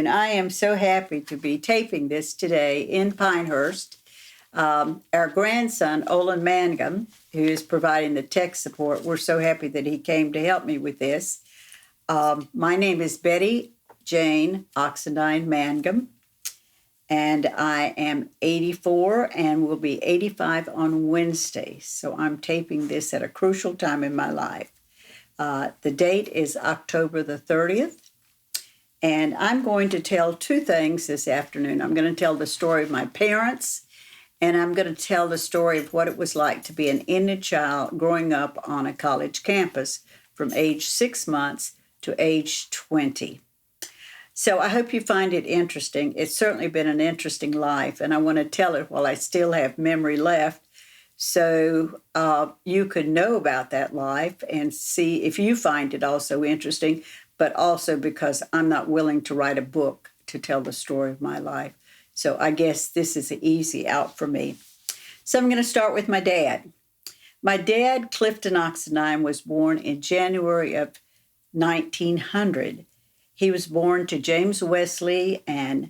And I am so happy to be taping this today in Pinehurst. Our grandson, Olin Mangum, who is providing the tech support, we're so happy that he came to help me with this. My name is Betty Jane Oxendine Mangum, and I am 84 and will be 85 on Wednesday. So I'm taping this at a crucial time in my life. The date is October the 30th. And I'm going to tell two things this afternoon. I'm going to tell the story of my parents, and I'm going to tell the story of what it was like to be an Indian child growing up on a college campus from age 6 months to age 20. So I hope you find it interesting. It's certainly been an interesting life, and I want to tell it while I still have memory left, so you could know about that life and see if you find it also interesting, but also because I'm not willing to write a book to tell the story of my life. So I guess this is an easy out for me. So I'm going to start with my dad. My dad, Clifton Oxendine, was born in January of 1900. He was born to James Wesley Oxendine,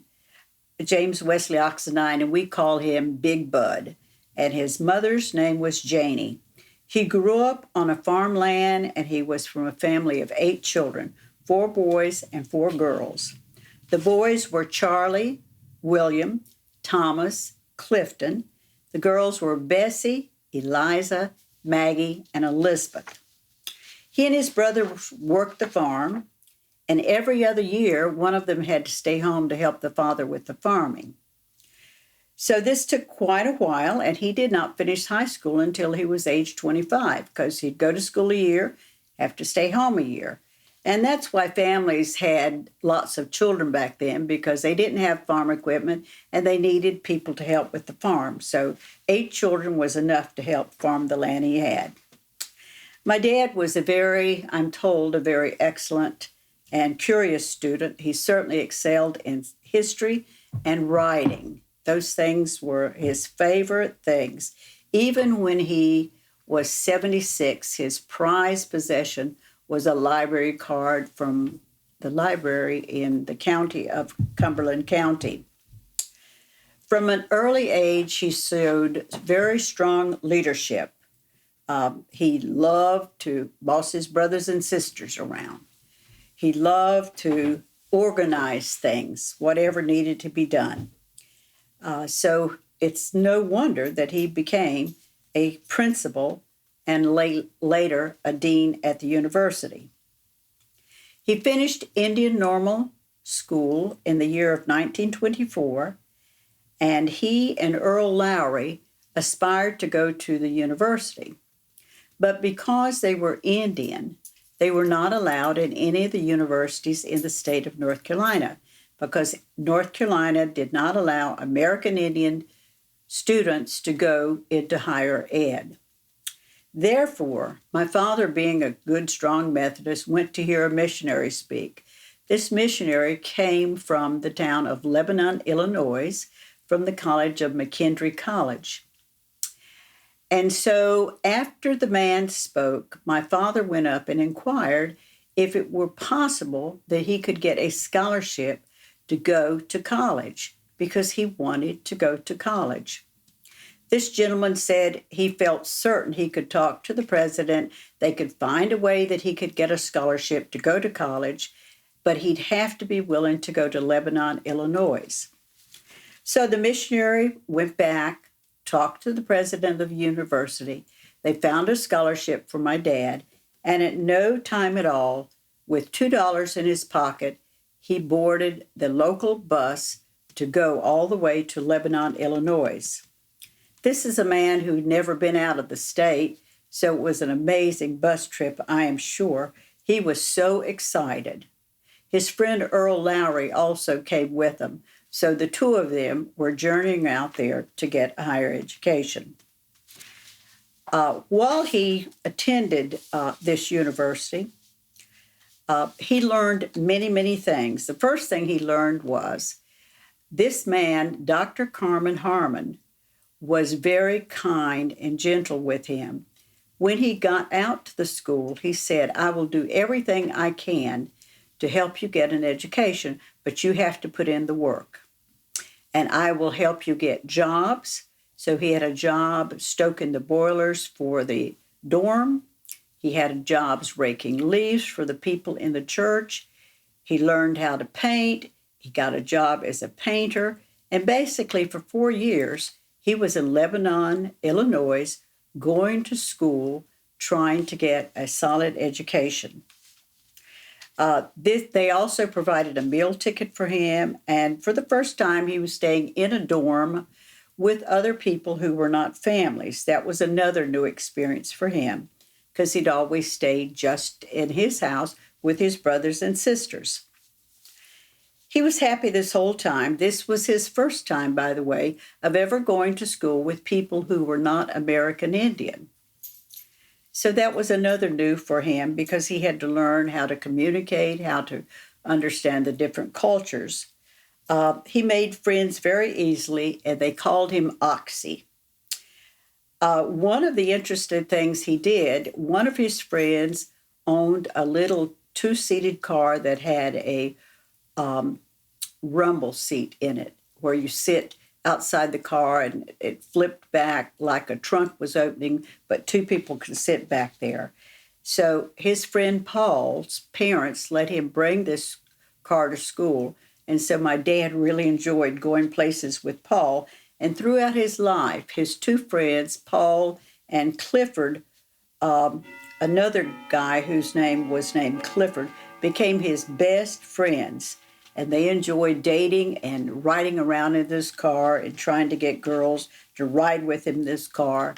and we call him Big Bud. And his mother's name was Janie. He grew up on a farmland, and he was from a family of 8 children, 4 boys and 4 girls. The boys were Charlie, William, Thomas, Clifton. The girls were Bessie, Eliza, Maggie, and Elizabeth. He and his brother worked the farm, and every other year, one of them had to stay home to help the father with the farming. So this took quite a while, and he did not finish high school until he was age 25, because he'd go to school a year, have to stay home a year. And that's why families had lots of children back then, because they didn't have farm equipment and they needed people to help with the farm. So 8 children was enough to help farm the land he had. My dad was I'm told, a very excellent and curious student. He certainly excelled in history and writing. Those things were his favorite things. Even when he was 76, his prized possession was a library card from the library in the county of Cumberland County. From an early age, he showed very strong leadership. He loved to boss his brothers and sisters around. He loved to organize things, whatever needed to be done. So it's no wonder that he became a principal and later a dean at the university. He finished Indian Normal School in the year of 1924, and he and Earl Lowry aspired to go to the university. But because they were Indian, they were not allowed in any of the universities in the state of North Carolina, because North Carolina did not allow American Indian students to go into higher ed. Therefore, my father, being a good, strong Methodist, went to hear a missionary speak. This missionary came from the town of Lebanon, Illinois, from the College of McKendree College. And so after the man spoke, my father went up and inquired if it were possible that he could get a scholarship to go to college, because he wanted to go to college. This gentleman said he felt certain he could talk to the president. They could find a way that he could get a scholarship to go to college, but he'd have to be willing to go to Lebanon, Illinois. So the missionary went back, talked to the president of the university. They found a scholarship for my dad, and at no time at all, with $2 in his pocket, he boarded the local bus to go all the way to Lebanon, Illinois. This is a man who'd never been out of the state, so it was an amazing bus trip, I am sure. He was so excited. His friend Earl Lowry also came with him, so the two of them were journeying out there to get a higher education. While he attended this university, he learned many, many things. The first thing he learned was this man, Dr. Carmen Harmon, was very kind and gentle with him. When he got out to the school, he said, "I will do everything I can to help you get an education, but you have to put in the work. And I will help you get jobs. So he had a job stoking the boilers for the dorm. He had jobs raking leaves for the people in the church. He learned how to paint. He got a job as a painter. And basically, for 4 years, he was in Lebanon, Illinois, going to school, trying to get a solid education. They also provided a meal ticket for him. And for the first time, he was staying in a dorm with other people who were not families. That was another new experience for him because he'd always stayed just in his house with his brothers and sisters. He was happy this whole time. This was his first time, by the way, of ever going to school with people who were not American Indian. So that was another new for him because he had to learn how to communicate, how to understand the different cultures. He made friends very easily, and they called him Oxy. One of the interesting things he did, one of his friends owned a little two-seated car that had a rumble seat in it, where you sit outside the car and it flipped back like a trunk was opening, but two people could sit back there. So his friend Paul's parents let him bring this car to school. And so my dad really enjoyed going places with Paul. And throughout his life, his two friends, Paul and Clifford, another guy whose name was named Clifford, became his best friends. And they enjoyed dating and riding around in this car and trying to get girls to ride with him in this car.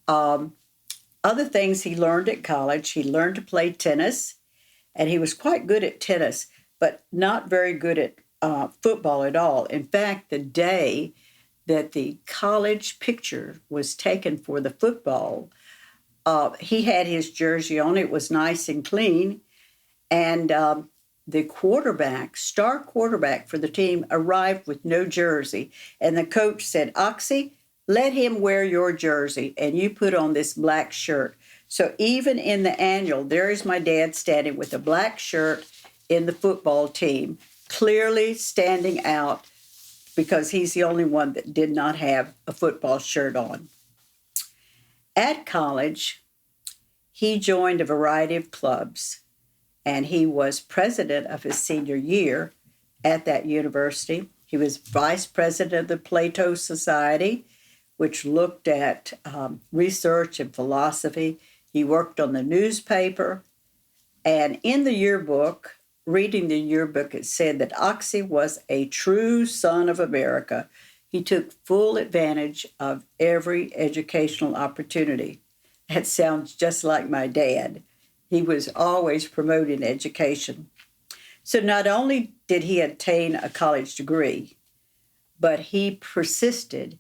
Other things he learned at college, he learned to play tennis, and he was quite good at tennis, but not very good at football at all. In fact, the day that the college picture was taken for the football, he had his jersey on. It was nice and clean, and the quarterback, star quarterback for the team, arrived with no jersey. And the coach said, Oxy, let him wear your jersey, and you put on this black shirt. So even in the annual, there is my dad standing with a black shirt in the football team, clearly standing out because he's the only one that did not have a football shirt on. At college, he joined a variety of clubs. And he was president of his senior year at that university. He was vice president of the Plato Society, which looked at research and philosophy. He worked on the newspaper. And in the yearbook, reading the yearbook, it said that Oxy was a true son of America. He took full advantage of every educational opportunity. That sounds just like my dad. He was always promoting education. So not only did he attain a college degree, but he persisted,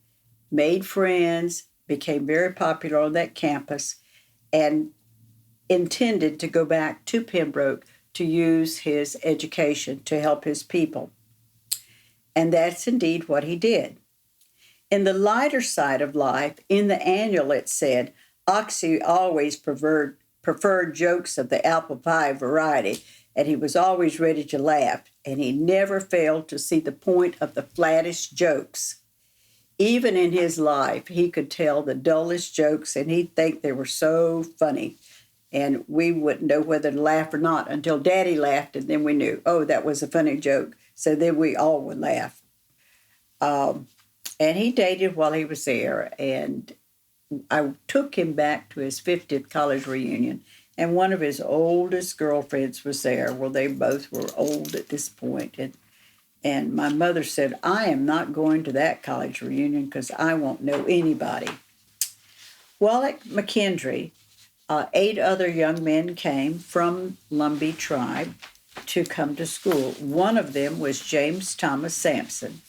made friends, became very popular on that campus, and intended to go back to Pembroke to use his education to help his people. And that's indeed what he did. In the lighter side of life, in the annual, it said, Oxy always preferred jokes of the apple pie variety, and he was always ready to laugh, and he never failed to see the point of the flattest jokes. Even in his life, he could tell the dullest jokes, and he'd think they were so funny, and we wouldn't know whether to laugh or not until Daddy laughed, and then we knew, oh, that was a funny joke, so then we all would laugh. And he dated while he was there, and I took him back to his 50th college reunion, and one of his oldest girlfriends was there. Well, they both were old at this point, and my mother said, I am not going to that college reunion because I won't know anybody. While at McKendree, 8 other young men came from Lumbee tribe to come to school. One of them was James Thomas Sampson,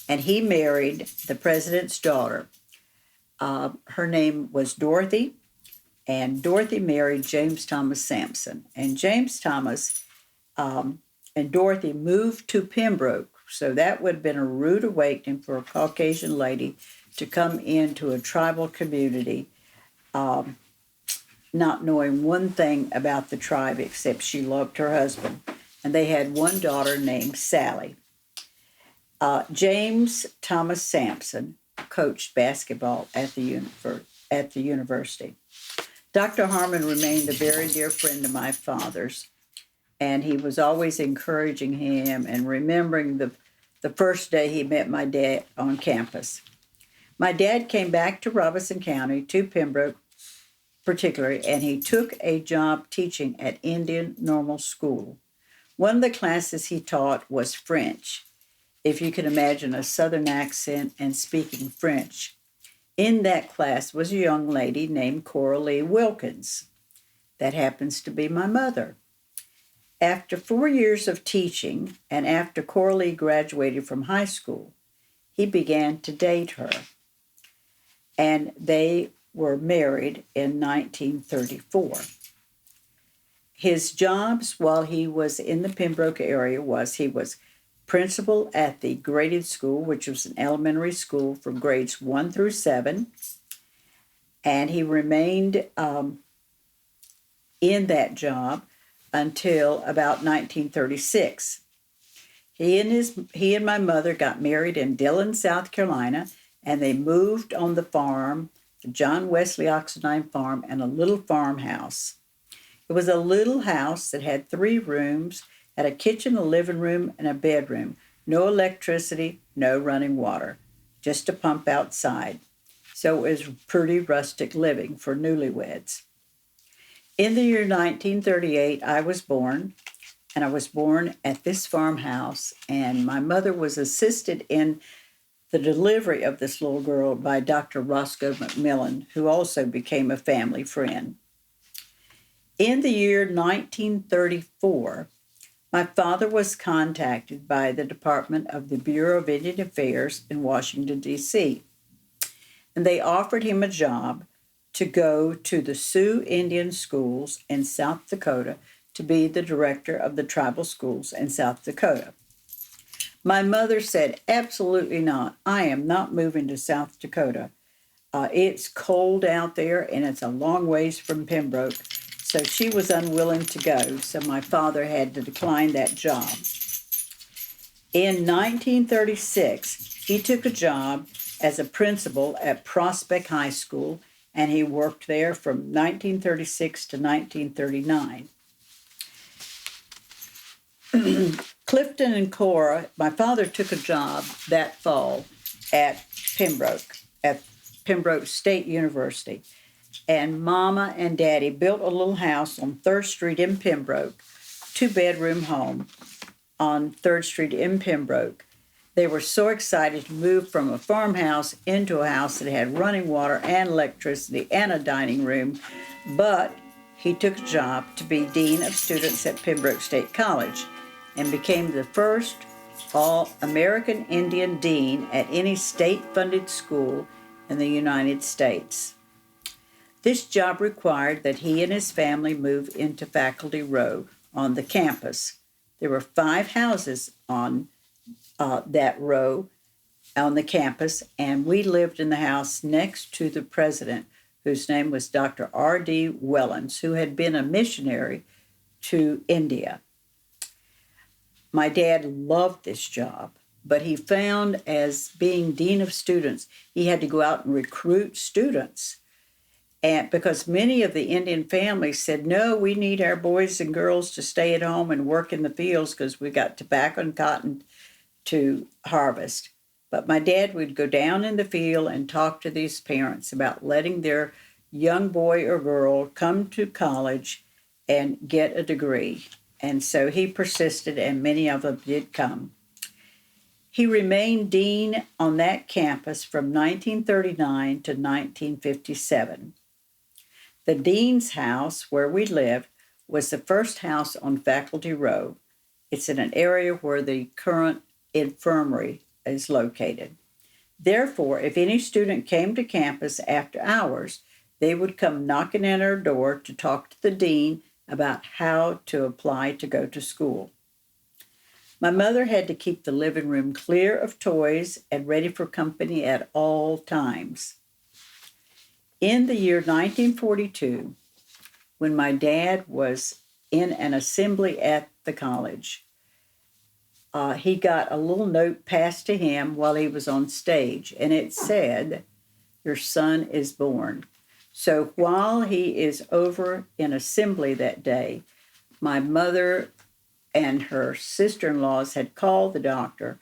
and he married the president's daughter. Her name was Dorothy, and Dorothy married James Thomas Sampson. And James Thomas and Dorothy moved to Pembroke, so that would have been a rude awakening for a Caucasian lady to come into a tribal community, not knowing one thing about the tribe except she loved her husband. and they had one daughter named Sally. James Thomas Sampson coached basketball at the university. Dr. Harmon remained a very dear friend of my father's, and he was always encouraging him and remembering the first day he met my dad on campus. My dad came back to Robeson County, to Pembroke particularly, and he took a job teaching at Indian Normal School. One of the classes he taught was French, if you can imagine a Southern accent and speaking French. In that class was a young lady named Coralie Wilkins. That happens to be my mother. After 4 years of teaching, and after Coralie graduated from high school, he began to date her. And they were married in 1934. His jobs while he was in the Pembroke area was he was principal at the graded school, which was an elementary school for grades 1 through 7, and he remained in that job until about 1936. He and my mother got married in Dillon, South Carolina, and they moved on the farm, the John Wesley Oxendine farm, and a little farmhouse. It was a little house that had 3 rooms, had a kitchen, a living room, and a bedroom. No electricity, no running water, just a pump outside. So it was pretty rustic living for newlyweds. In the year 1938, I was born, and I was born at this farmhouse, and my mother was assisted in the delivery of this little girl by Dr. Roscoe McMillan, who also became a family friend. In the year 1934, my father was contacted by the Department of the Bureau of Indian Affairs in Washington, D.C., and they offered him a job to go to the Sioux Indian schools in South Dakota to be the director of the tribal schools in South Dakota. My mother said, absolutely not. I am not moving to South Dakota. It's cold out there, and it's a long ways from Pembroke. So she was unwilling to go, so my father had to decline that job. In 1936, he took a job as a principal at Prospect High School, and he worked there from 1936 to 1939. Clifton and Cora, my father took a job that fall at Pembroke State University. And Mama and Daddy built a little house on 3rd Street in Pembroke, 2-bedroom home on 3rd Street in Pembroke. They were so excited to move from a farmhouse into a house that had running water and electricity and a dining room, but he took a job to be Dean of Students at Pembroke State College and became the first all-American Indian dean at any state-funded school in the United States. This job required that he and his family move into Faculty Row on the campus. There were 5 houses on that row on the campus, and we lived in the house next to the president, whose name was Dr. R.D. Wellens, who had been a missionary to India. My dad loved this job, but he found as being dean of students, he had to go out and recruit students. And because many of the Indian families said, no, we need our boys and girls to stay at home and work in the fields because we got tobacco and cotton to harvest. But my dad would go down in the field and talk to these parents about letting their young boy or girl come to college and get a degree. And so he persisted, and many of them did come. He remained dean on that campus from 1939 to 1957. The dean's house, where we lived, was the first house on Faculty Row. It's in an area where the current infirmary is located. Therefore, if any student came to campus after hours, they would come knocking at our door to talk to the dean about how to apply to go to school. My mother had to keep the living room clear of toys and ready for company at all times. In the year 1942, when my dad was in an assembly at the college. He got a little note passed to him while he was on stage, and it said, "Your son is born." So while he is over in assembly that day, my mother and her sister-in-laws had called the doctor,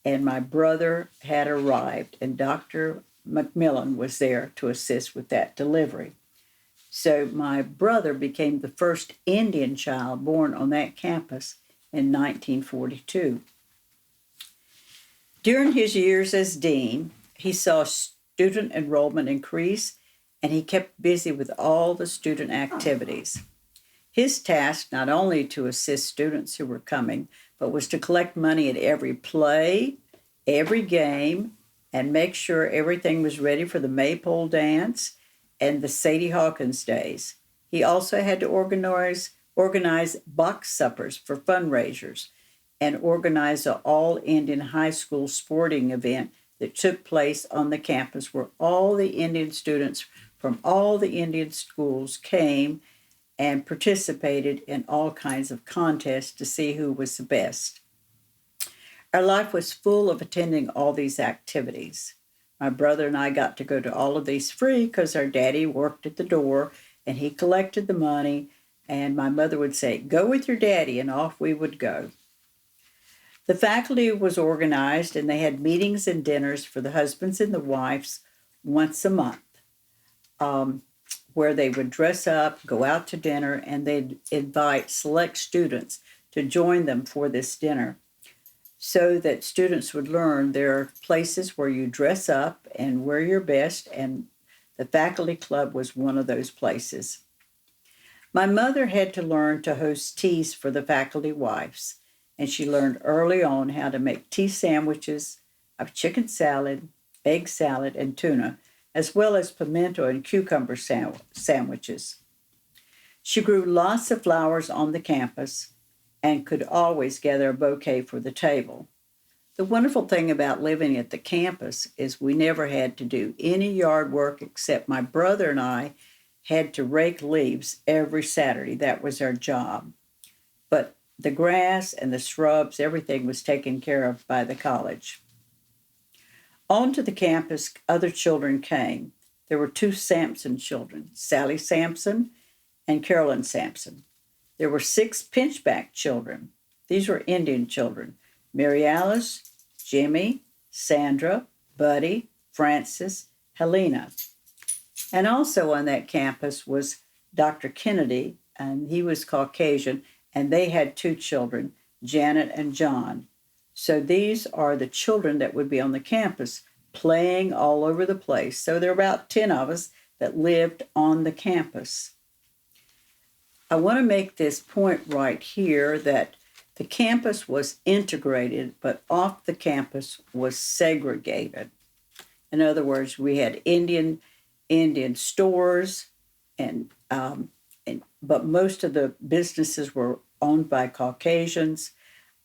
and my brother had arrived, and Dr. McMillan was there to assist with that delivery. So my brother became the first Indian child born on that campus in 1942. During his years as dean, he saw student enrollment increase, and he kept busy with all the student activities. His task not only to assist students who were coming, but was to collect money at every play, every game, and make sure everything was ready for the Maypole dance and the Sadie Hawkins days. He also had to organize box suppers for fundraisers and organize an all-Indian high school sporting event that took place on the campus where all the Indian students from all the Indian schools came and participated in all kinds of contests to see who was the best. Our life was full of attending all these activities. My brother and I got to go to all of these free because our daddy worked at the door and he collected the money, and my mother would say, "Go with your daddy," and off we would go. The faculty was organized, and they had meetings and dinners for the husbands and the wives once a month, where they would dress up, go out to dinner, and they'd invite select students to join them for this dinner so that students would learn there are places where you dress up and wear your best, and the faculty club was one of those places. My mother had to learn to host teas for the faculty wives, and she learned early on how to make tea sandwiches of chicken salad, egg salad, and tuna, as well as pimento and cucumber sandwiches. She grew lots of flowers on the campus and could always gather a bouquet for the table. The wonderful thing about living at the campus is we never had to do any yard work except my brother and I had to rake leaves every Saturday. That was our job. But the grass and the shrubs, everything was taken care of by the college. Onto the campus, other children came. There were two Sampson children, Sally Sampson and Carolyn Sampson. There were 6 Pinchback children. These were Indian children: Mary Alice, Jimmy, Sandra, Buddy, Francis, Helena. And also on that campus was Dr. Kennedy, and he was Caucasian, and they had 2 children, Janet and John. So these are the children that would be on the campus playing all over the place. So there are about 10 of us that lived on the campus. I want to make this point right here that the campus was integrated, but off the campus was segregated. In other words, we had Indian stores, but most of the businesses were owned by Caucasians.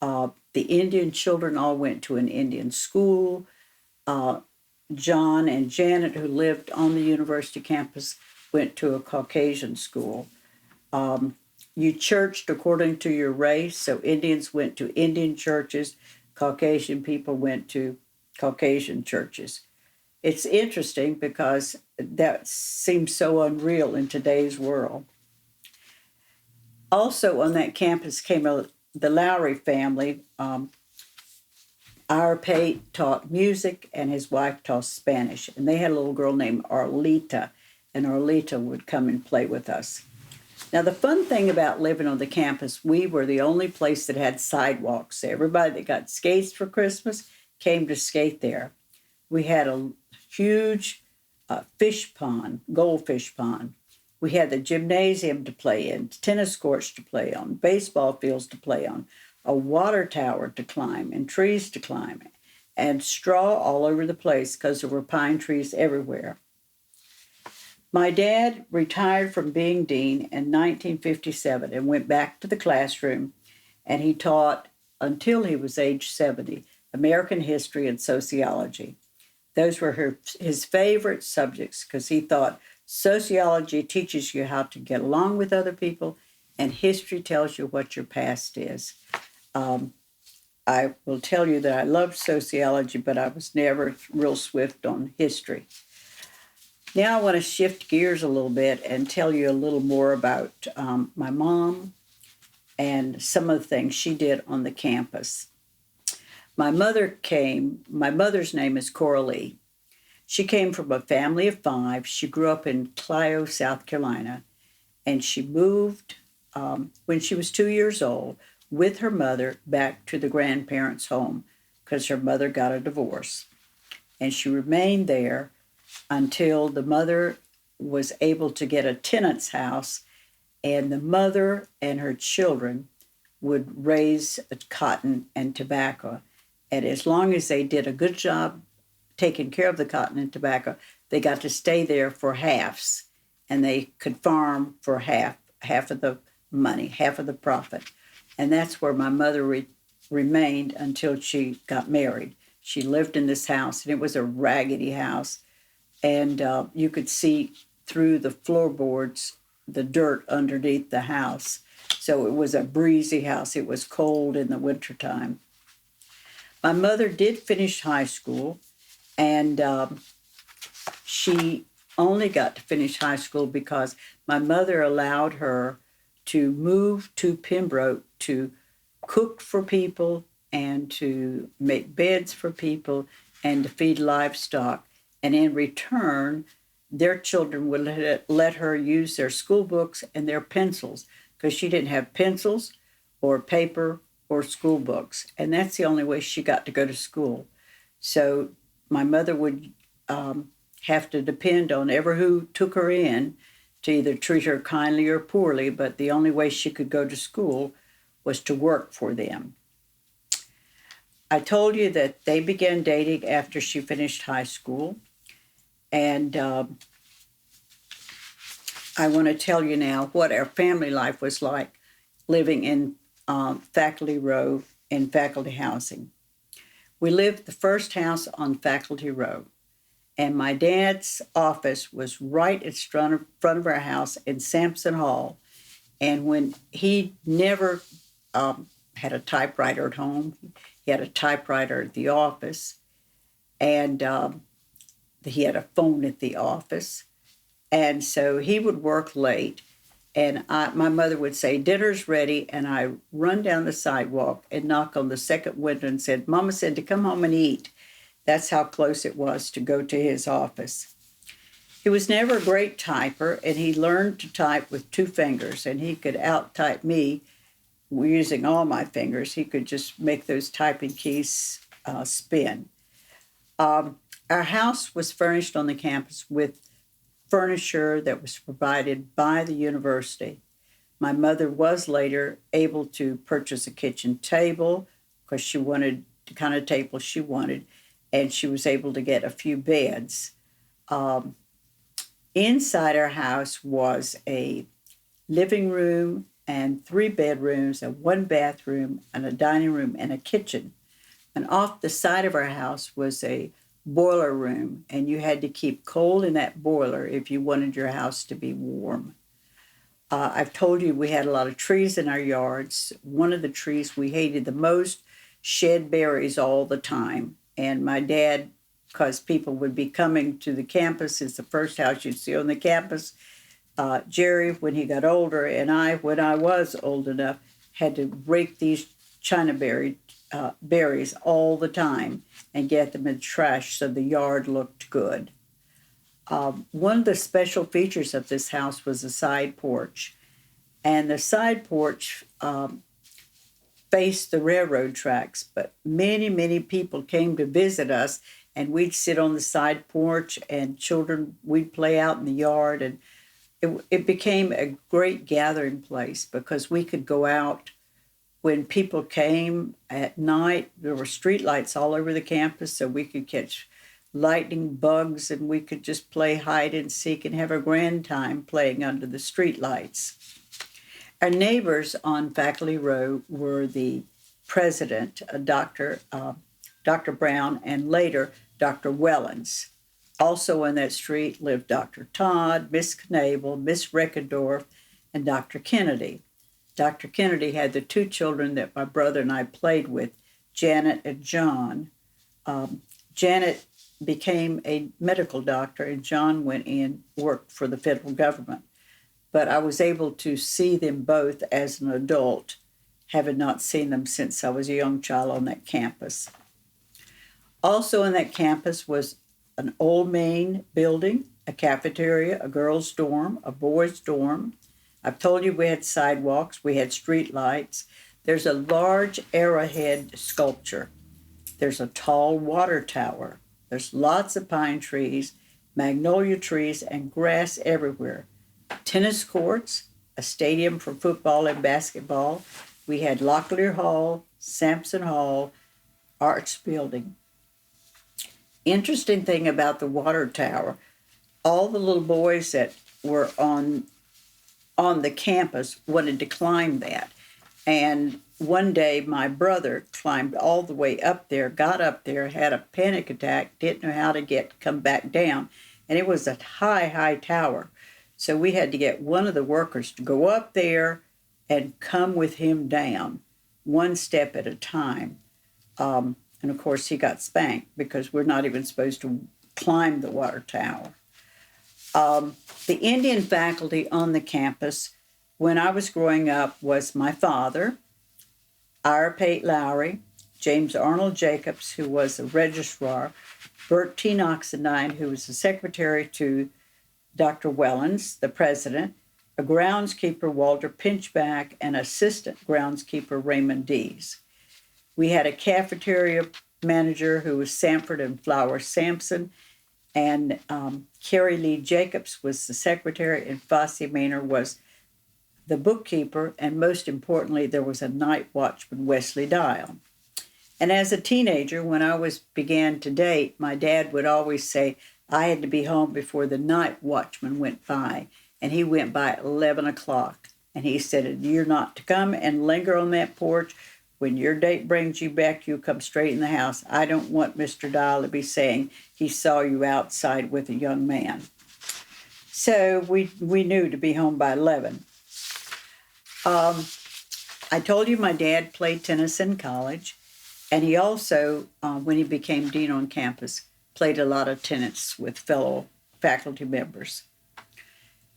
The Indian children all went to an Indian school. John and Janet, who lived on the university campus, went to a Caucasian school. You churched according to your race, so Indians went to Indian churches, Caucasian people went to Caucasian churches. It's interesting because that seems so unreal in today's world. Also on that campus came the Lowry family. Our Pate taught music and his wife taught Spanish, and they had a little girl named Arlita, and Arlita would come and play with us. Now, the fun thing about living on the campus, we were the only place that had sidewalks. Everybody that got skates for Christmas came to skate there. We had a huge fish pond, goldfish pond. We had the gymnasium to play in, tennis courts to play on, baseball fields to play on, a water tower to climb, and trees to climb, and straw all over the place because there were pine trees everywhere. My dad retired from being dean in 1957 and went back to the classroom, and he taught until he was age 70, American history and sociology. Those were his favorite subjects because he thought sociology teaches you how to get along with other people, and history tells you what your past is. I will tell you that I loved sociology, but I was never real swift on history. Now I want to shift gears a little bit and tell you a little more about my mom and some of the things she did on the campus. My mother's name is Coralie. She came from a family of 5. She grew up in Clio, South Carolina, and she moved when she was 2 years old with her mother back to the grandparents' home because her mother got a divorce. And she remained there until the mother was able to get a tenant's house, and the mother and her children would raise cotton and tobacco. And as long as they did a good job taking care of the cotton and tobacco, they got to stay there for halves, and they could farm for half of the money, half of the profit. And that's where my mother remained until she got married. She lived in this house, and it was a raggedy house, and you could see through the floorboards the dirt underneath the house. So it was a breezy house. It was cold in the wintertime. My mother did finish high school, and she only got to finish high school because my mother allowed her to move to Pembroke to cook for people and to make beds for people and to feed livestock. And in return, their children would let her use their school books and their pencils because she didn't have pencils or paper or school books. And that's the only way she got to go to school. So my mother would have to depend on ever who took her in to either treat her kindly or poorly, but the only way she could go to school was to work for them. I told you that they began dating after she finished high school, and I want to tell you now what our family life was like living in Faculty Row in faculty housing. We lived the first house on Faculty Row, and my dad's office was right in front of our house in Sampson Hall. And when he never had a typewriter at home, he had a typewriter at the office, and he had a phone at the office. And so he would work late, and my mother would say, "Dinner's ready," and I run down the sidewalk and knock on the second window and said, "Mama said to come home and eat." That's how close it was to go to his office. He was never a great typer, and he learned to type with 2 fingers, and he could out-type me using all my fingers. He could just make those typing keys spin. Our house was furnished on the campus with furniture that was provided by the university. My mother was later able to purchase a kitchen table because she wanted the kind of table she wanted, and she was able to get a few beds. Inside our house was a living room and 3 bedrooms and 1 bathroom and a dining room and a kitchen. And off the side of our house was a boiler room, and you had to keep coal in that boiler if you wanted your house to be warm. I've told you we had a lot of trees in our yards. One of the trees we hated the most shed berries all the time. And my dad, because people would be coming to the campus, it's the first house you'd see on the campus. Jerry, when he got older, and I, when I was old enough, had to rake these China berries all the time and get them in the trash so the yard looked good. One of the special features of this house was the side porch. And the side porch faced the railroad tracks, but many, many people came to visit us, and we'd sit on the side porch, and we'd play out in the yard, and it became a great gathering place because we could go out when people came at night. There were street lights all over the campus, so we could catch lightning bugs, and we could just play hide and seek and have a grand time playing under the street lights. Our neighbors on Faculty Row were the president, Dr. Brown, and later Dr. Wellens. Also on that street lived Dr. Todd, Miss Knable, Miss Reckendorf, and Dr. Kennedy. Dr. Kennedy had the two children that my brother and I played with, Janet and John. Janet became a medical doctor, and John went in, worked for the federal government. But I was able to see them both as an adult, having not seen them since I was a young child on that campus. Also on that campus was an old main building, a cafeteria, a girls' dorm, a boys' dorm. I've told you we had sidewalks, we had street lights. There's a large arrowhead sculpture. There's a tall water tower. There's lots of pine trees, magnolia trees, and grass everywhere. Tennis courts, a stadium for football and basketball. We had Locklear Hall, Sampson Hall, Arts Building. Interesting thing about the water tower, all the little boys that were on the campus wanted to climb that. And one day my brother climbed all the way up there, got up there, had a panic attack, didn't know how to come back down. And it was a high, high tower. So we had to get one of the workers to go up there and come with him down, one step at a time. And of course, he got spanked because we're not even supposed to climb the water tower. The Indian faculty on the campus when I was growing up was my father, Ira Pate Lowry, James Arnold Jacobs, who was a registrar, Bertine Oxendine, who was the secretary to Dr. Wellens, the president, a groundskeeper, Walter Pinchback, and assistant groundskeeper, Raymond Dees. We had a cafeteria manager who was Sanford and Flower Sampson, and Carrie Lee Jacobs was the secretary, and Fossey Maynor was the bookkeeper, and most importantly, there was a night watchman, Wesley Dial. And as a teenager, when I began to date, my dad would always say I had to be home before the night watchman went by, and he went by at 11 o'clock. And he said, you're not to come and linger on that porch. When your date brings you back, you come straight in the house. I don't want Mr. Dial to be saying he saw you outside with a young man. So we knew to be home by 11. I told you my dad played tennis in college, and he also, when he became dean on campus, played a lot of tennis with fellow faculty members.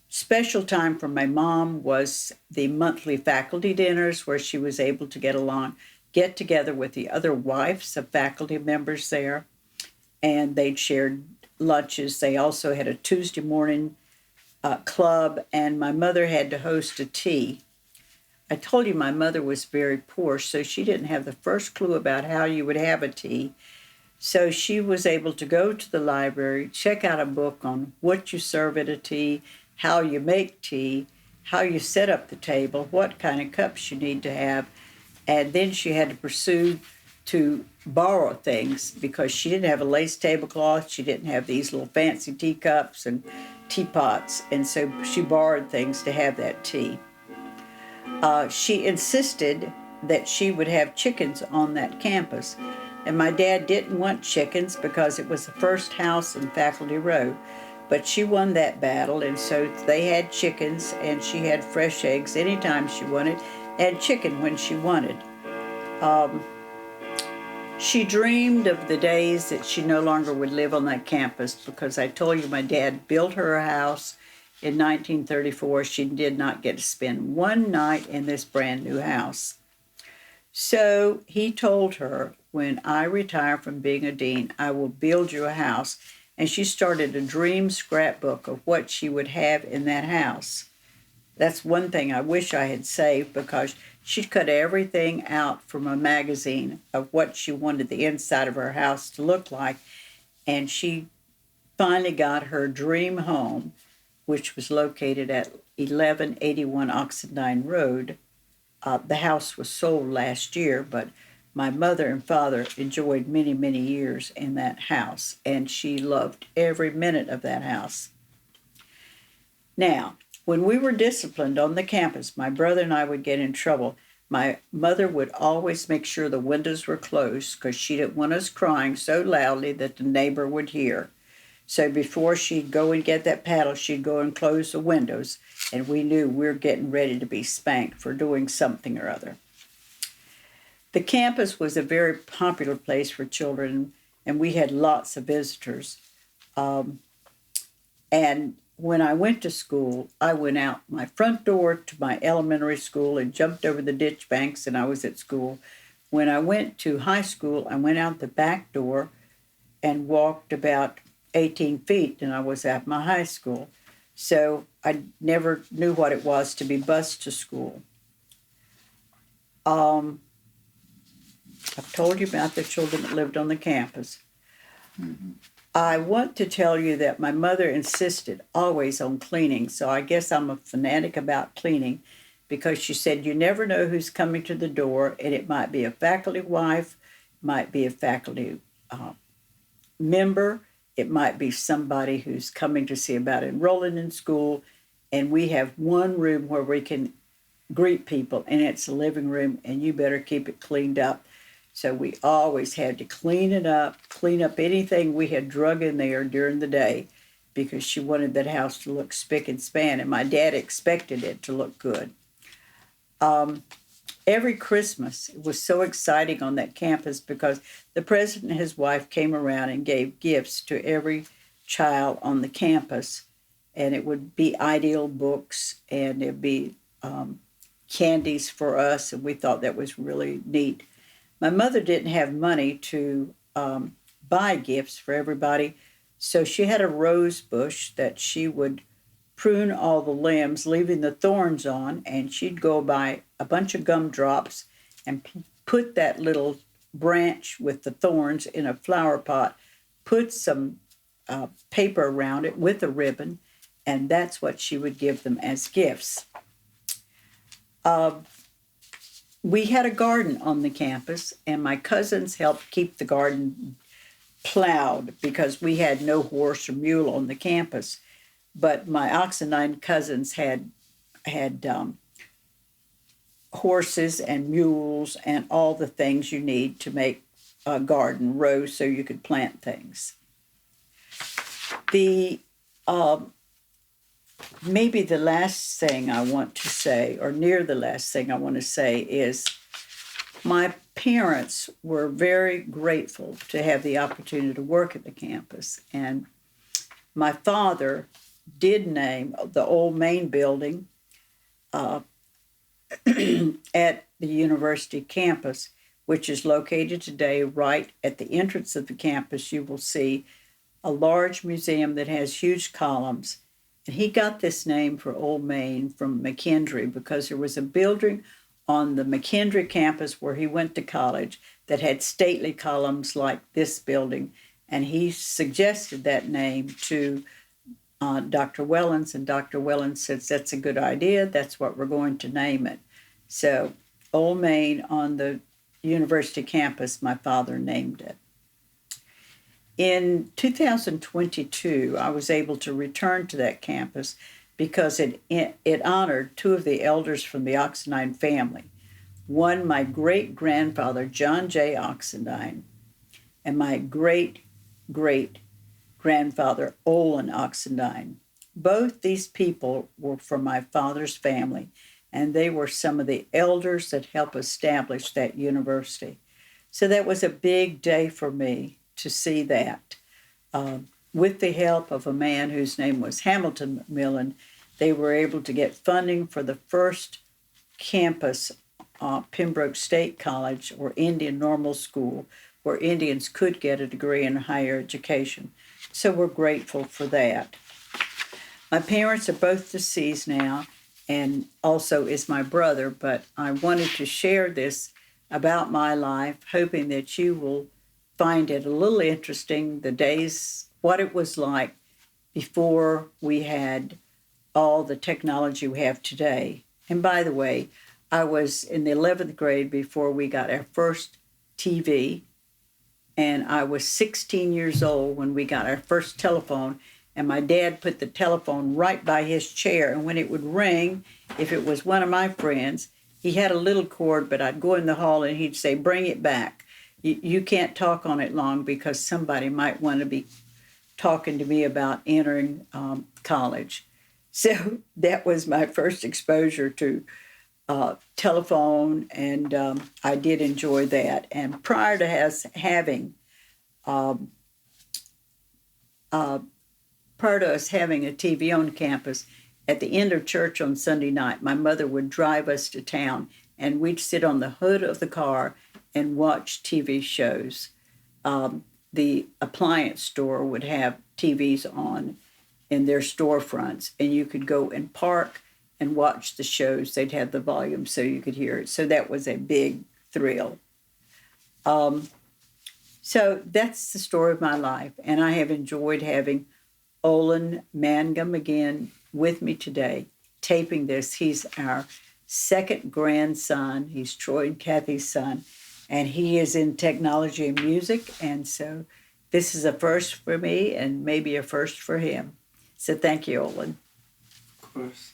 Special time for my mom was the monthly faculty dinners where she was able to get together with the other wives of faculty members there, and they'd shared lunches. They also had a Tuesday morning club, and my mother had to host a tea. I told you my mother was very poor, so she didn't have the first clue about how you would have a tea. So she was able to go to the library, check out a book on what you serve at a tea, how you make tea, how you set up the table, what kind of cups you need to have. And then she had to pursue to borrow things because she didn't have a lace tablecloth. She didn't have these little fancy teacups and teapots. And so she borrowed things to have that tea. She insisted that she would have chickens on that campus. And my dad didn't want chickens because it was the first house on Faculty Row. But she won that battle, and so they had chickens, and she had fresh eggs anytime she wanted, and chicken when she wanted. She dreamed of the days that she no longer would live on that campus because I told you my dad built her a house in 1934. She did not get to spend one night in this brand new house. So he told her, when I retire from being a dean, I will build you a house. And she started a dream scrapbook of what she would have in that house. That's one thing I wish I had saved because she cut everything out from a magazine of what she wanted the inside of her house to look like. And she finally got her dream home, which was located at 1181 Oxendine Road. The house was sold last year, but my mother and father enjoyed many, many years in that house, and she loved every minute of that house. Now, when we were disciplined on the campus, my brother and I would get in trouble. My mother would always make sure the windows were closed because she didn't want us crying so loudly that the neighbor would hear. So before she'd go and get that paddle, she'd go and close the windows, and we knew we were getting ready to be spanked for doing something or other. The campus was a very popular place for children, and we had lots of visitors. And when I went to school, I went out my front door to my elementary school and jumped over the ditch banks, and I was at school. When I went to high school, I went out the back door and walked about 18 feet, and I was at my high school. So I never knew what it was to be bused to school. I've told you about the children that lived on the campus. Mm-hmm. I want to tell you that my mother insisted always on cleaning, so I guess I'm a fanatic about cleaning, because she said you never know who's coming to the door, and it might be a faculty wife, might be a faculty member, it might be somebody who's coming to see about enrolling in school, and we have one room where we can greet people, and it's a living room, and you better keep it cleaned up. So we always had to clean up anything we had drug in there during the day, because she wanted that house to look spick and span, and my dad expected it to look good. Every Christmas, it was so exciting on that campus because the president and his wife came around and gave gifts to every child on the campus, and it would be ideal books, and it'd be candies for us, and we thought that was really neat. My mother didn't have money to buy gifts for everybody, so she had a rose bush that she would prune all the limbs, leaving the thorns on, and she'd go buy a bunch of gumdrops and put that little branch with the thorns in a flower pot, put some paper around it with a ribbon, and that's what she would give them as gifts. We had a garden on the campus, and my cousins helped keep the garden plowed because we had no horse or mule on the campus. But my Oxendine cousins had horses and mules and all the things you need to make a garden, rows so you could plant things. Maybe the last thing I want to say, or near the last thing I want to say, is my parents were very grateful to have the opportunity to work at the campus. And my father did name the old main building at the university campus, which is located today right at the entrance of the campus. You will see a large museum that has huge columns. And he got this name for Old Main from McKendree because there was a building on the McKendree campus where he went to college that had stately columns like this building. And he suggested that name to Dr. Wellens, and Dr. Wellens said, that's a good idea. That's what we're going to name it. So Old Main on the university campus, my father named it. In 2022, I was able to return to that campus because it honored two of the elders from the Oxendine family. One, my great-grandfather, John J. Oxendine, and my great-great-grandfather, Olin Oxendine. Both these people were from my father's family, and they were some of the elders that helped establish that university. So that was a big day for me to see that. With the help of a man whose name was Hamilton McMillan, they were able to get funding for the first campus, Pembroke State College, or Indian Normal School, where Indians could get a degree in higher education. So we're grateful for that. My parents are both deceased now, and also is my brother, but I wanted to share this about my life, hoping that you will find it a little interesting, the days, what it was like before we had all the technology we have today. And by the way, I was in the 11th grade before we got our first TV, and I was 16 years old when we got our first telephone, and my dad put the telephone right by his chair, and when it would ring, if it was one of my friends, he had a little cord, but I'd go in the hall and he'd say, bring it back. You can't talk on it long because somebody might want to be talking to me about entering college. So that was my first exposure to telephone, and I did enjoy that. And prior to um, uh, us having a TV on campus, at the end of church on Sunday night, my mother would drive us to town, and we'd sit on the hood of the car and watch TV shows. The appliance store would have TVs on in their storefronts, and you could go and park and watch the shows. They'd have the volume so you could hear it. So that was a big thrill. So that's the story of my life, and I have enjoyed having Olin Mangum again with me today, taping this. He's our second grandson. He's Troy and Kathy's son, and he is in technology and music, and so this is a first for me and maybe a first for him. So thank you, Olin. Of course.